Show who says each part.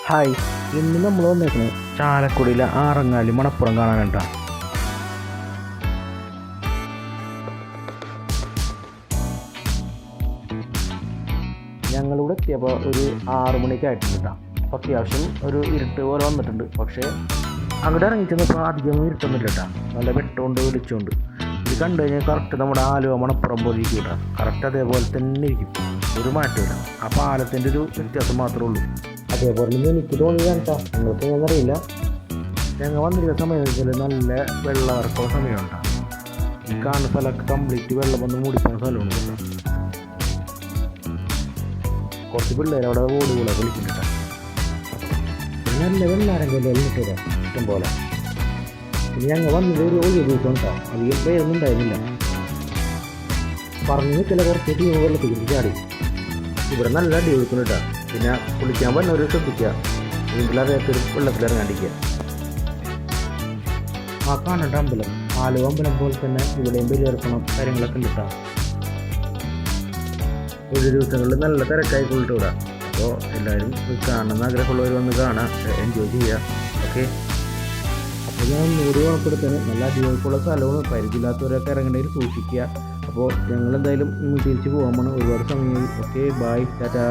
Speaker 1: Hi, ഇന്ന് നമ്മൾ വന്നേക്കുന്നത് ചാലക്കുടിയിലെ ആറങ്ങാലി മണപ്പുറം കാണാനുണ്ടാണ്. ഞങ്ങളിവിടെ എത്തിയപ്പോൾ ഒരു 6 മണിക്കായിട്ടുണ്ട്. അപ്പോൾ അത്യാവശ്യം ഒരു ഇരുട്ട് പോലെ വന്നിട്ടുണ്ട്. പക്ഷേ അങ്ങോട്ട് ഇറങ്ങി ചെന്നപ്പോൾ അധികം ഇരുട്ടൊന്നുമില്ല കേട്ടോ. നല്ല വെട്ടമുണ്ട്, വെളിച്ചമുണ്ട്. ഇത് കണ്ടു കഴിഞ്ഞാൽ കറക്റ്റ് നമ്മുടെ ആലുവ മണപ്പുറം പോലെ ഇരിക്കും കേട്ടോ. കറക്റ്റ് അതേപോലെ തന്നെ ഇരിക്കും, ഒരു മാറ്റമില്ല. ആ പാലത്തിൻ്റെ ഒരു വ്യത്യാസം മാത്രമേ ഉള്ളൂ. അതേപോലെ തന്നെ എനിക്ക് തോന്നിയതാണ് കേട്ടോ. നിങ്ങൾക്ക് ഞാനറിയില്ല. ഞങ്ങൾ വന്നിരിക്കുന്ന സമയം വെച്ചാൽ നല്ല വെള്ളമിറക്കുന്ന സമയമുണ്ടാകും. ഈ കാണുന്ന സ്ഥലമൊക്കെ കംപ്ലീറ്റ് വെള്ളം വന്ന് മൂടിപ്പോകുന്ന സ്ഥലമാണ് കേട്ടോ. കുറച്ച് പിള്ളേർ അവിടെ ഓടുകൂടെ കളിക്കുന്നുണ്ട്. നല്ല വെള്ളാരെങ്കിലും എഴുന്നിട്ട് ഇഷ്ടം പോലെ. പിന്നെ ഞങ്ങൾ വന്നത് ഒരു ദിവസം കേട്ടോ. അധികം പേരൊന്നും ഉണ്ടായിരുന്നില്ല. പറഞ്ഞു ചില കുറച്ച് ടീം വെള്ളത്തിൽ ചാടി. ഇവിടെ നല്ല അടി കൊടുക്കുന്നുണ്ട്. പിന്നെ കുളിക്കാൻ വന്നവർ ശ്രദ്ധിക്കുക, നീന്തലറിയാത്തൊരു വെള്ളത്തിലിറങ്ങാണ്ടിരിക്കുക. ആ കാണേണ്ട അമ്പലം ആലുവ അമ്പലം പോലെ തന്നെ ഇവിടെയും ബലിയിറക്കണം കാര്യങ്ങളൊക്കെ ഉണ്ട് കേട്ടോ. ഒരു ദിവസങ്ങളിൽ നല്ല തിരക്കായി കൊണ്ടിട്ട്. അപ്പോൾ എല്ലാവരും കാണുന്ന ആഗ്രഹമുള്ളവർ വന്ന് കാണാം, എൻജോയ് ചെയ്യുക. ഓക്കെ, അപ്പോൾ ഞാൻ ഒന്നുകൂടി ഓർപ്പെടുത്താൻ നല്ല അടിപൊളിക്കുള്ള സ്ഥലവും പരിചയമില്ലാത്തവരൊക്കെ ഇറങ്ങേണ്ടതിൽ സൂക്ഷിക്കുക. അപ്പോൾ ഞങ്ങളെന്തായാലും തിരിച്ച് പോകാൻ പോകണം. ഒരുപാട് സമയമായി. Okay, bye, Tata.